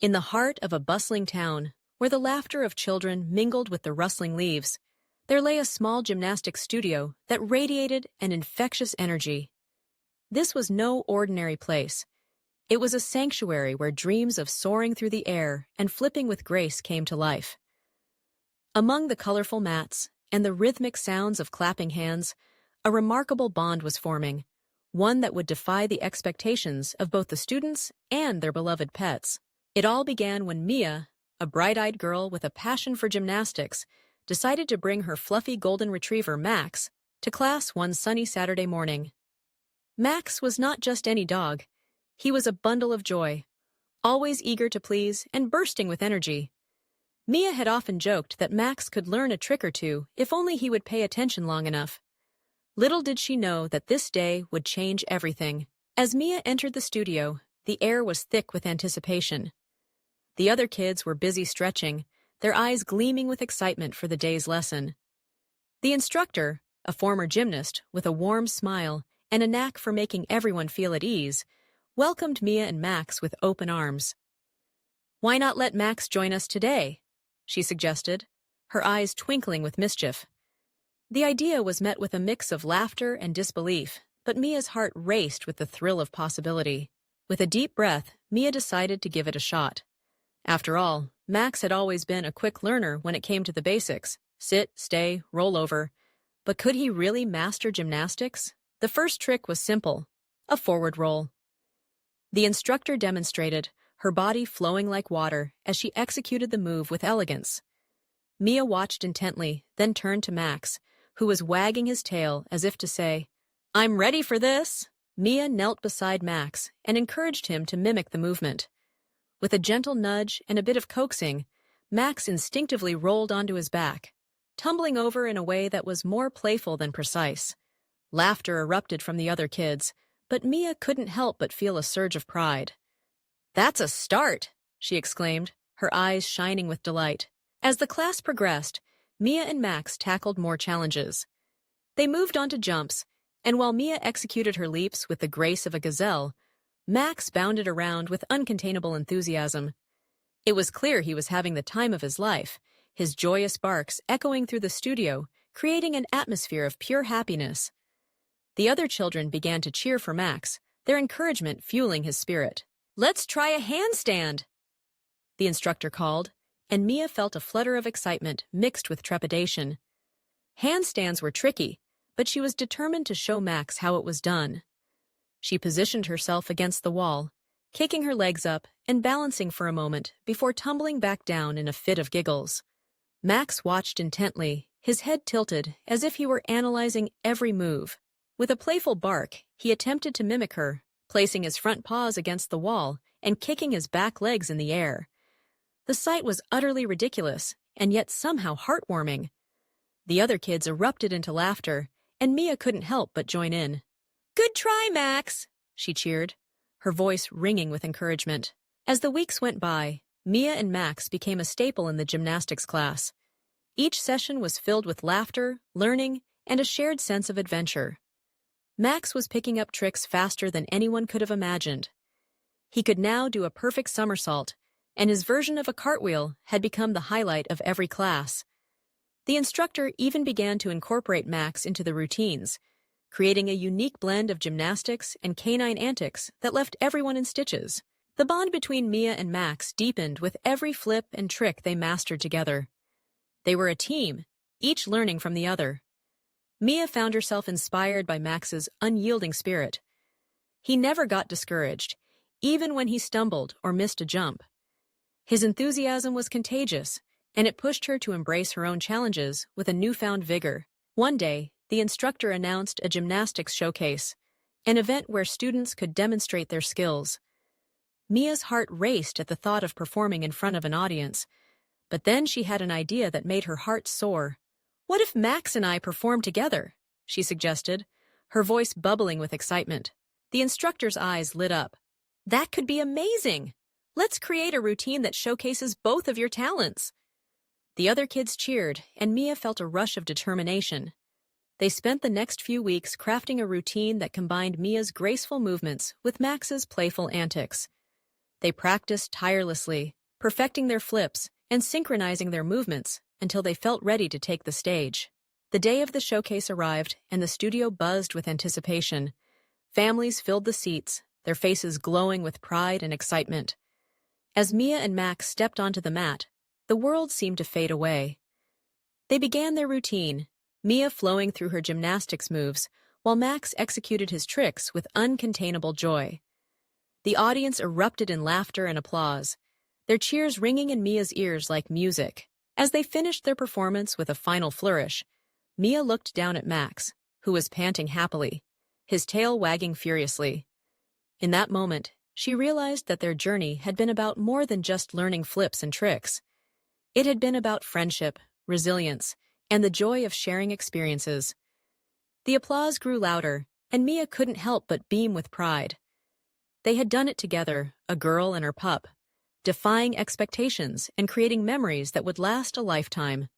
In the heart of a bustling town, where the laughter of children mingled with the rustling leaves, there lay a small gymnastics studio that radiated an infectious energy. This was no ordinary place. It was a sanctuary where dreams of soaring through the air and flipping with grace came to life. Among the colorful mats and the rhythmic sounds of clapping hands, a remarkable bond was forming, one that would defy the expectations of both the students and their beloved pets. It all began when Mia, a bright-eyed girl with a passion for gymnastics, decided to bring her fluffy golden retriever, Max, to class one sunny Saturday morning. Max was not just any dog. He was a bundle of joy, always eager to please and bursting with energy. Mia had often joked that Max could learn a trick or two if only he would pay attention long enough. Little did she know that this day would change everything. As Mia entered the studio, the air was thick with anticipation. The other kids were busy stretching, their eyes gleaming with excitement for the day's lesson. The instructor, a former gymnast with a warm smile and a knack for making everyone feel at ease, welcomed Mia and Max with open arms. "Why not let Max join us today?" she suggested, her eyes twinkling with mischief. The idea was met with a mix of laughter and disbelief, but Mia's heart raced with the thrill of possibility. With a deep breath, Mia decided to give it a shot. After all, Max had always been a quick learner when it came to the basics: sit, stay, roll over. But could he really master gymnastics? The first trick was simple: a forward roll. The instructor demonstrated, her body flowing like water as she executed the move with elegance. Mia watched intently, then turned to Max, who was wagging his tail as if to say, "I'm ready for this." Mia knelt beside Max and encouraged him to mimic the movement. With a gentle nudge and a bit of coaxing, Max instinctively rolled onto his back, tumbling over in a way that was more playful than precise. Laughter erupted from the other kids, but Mia couldn't help but feel a surge of pride. "That's a start!" she exclaimed, her eyes shining with delight. As the class progressed, Mia and Max tackled more challenges. They moved on to jumps, and while Mia executed her leaps with the grace of a gazelle, Max bounded around with uncontainable enthusiasm. It was clear he was having the time of his life, his joyous barks echoing through the studio, creating an atmosphere of pure happiness. The other children began to cheer for Max, their encouragement fueling his spirit. "Let's try a handstand," the instructor called, and Mia felt a flutter of excitement mixed with trepidation. Handstands were tricky, but she was determined to show Max how it was done. She positioned herself against the wall, kicking her legs up and balancing for a moment before tumbling back down in a fit of giggles. Max watched intently, his head tilted as if he were analyzing every move. With a playful bark, he attempted to mimic her, placing his front paws against the wall and kicking his back legs in the air. The sight was utterly ridiculous, and yet somehow heartwarming. The other kids erupted into laughter, and Mia couldn't help but join in. "Good try, Max!" she cheered, her voice ringing with encouragement. As the weeks went by, Mia and Max became a staple in the gymnastics class. Each session was filled with laughter, learning, and a shared sense of adventure. Max was picking up tricks faster than anyone could have imagined. He could now do a perfect somersault, and his version of a cartwheel had become the highlight of every class. The instructor even began to incorporate Max into the routines, creating a unique blend of gymnastics and canine antics that left everyone in stitches. The bond between Mia and Max deepened with every flip and trick they mastered together. They were a team, each learning from the other. Mia found herself inspired by Max's unyielding spirit. He never got discouraged, even when he stumbled or missed a jump. His enthusiasm was contagious, and it pushed her to embrace her own challenges with a newfound vigor. One day, the instructor announced a gymnastics showcase, an event where students could demonstrate their skills. Mia's heart raced at the thought of performing in front of an audience, but then she had an idea that made her heart soar. "What if Max and I perform together?" she suggested, her voice bubbling with excitement. The instructor's eyes lit up. "That could be amazing! Let's create a routine that showcases both of your talents." The other kids cheered, and Mia felt a rush of determination. They spent the next few weeks crafting a routine that combined Mia's graceful movements with Max's playful antics. They practiced tirelessly, perfecting their flips and synchronizing their movements until they felt ready to take the stage. The day of the showcase arrived, and the studio buzzed with anticipation. Families filled the seats, their faces glowing with pride and excitement. As Mia and Max stepped onto the mat, the world seemed to fade away. They began their routine, Mia flowing through her gymnastics moves, while Max executed his tricks with uncontainable joy. The audience erupted in laughter and applause, their cheers ringing in Mia's ears like music. As they finished their performance with a final flourish, Mia looked down at Max, who was panting happily, his tail wagging furiously. In that moment, she realized that their journey had been about more than just learning flips and tricks. It had been about friendship, resilience, and the joy of sharing experiences. The applause grew louder, and Mia couldn't help but beam with pride. They had done it together, a girl and her pup, defying expectations and creating memories that would last a lifetime.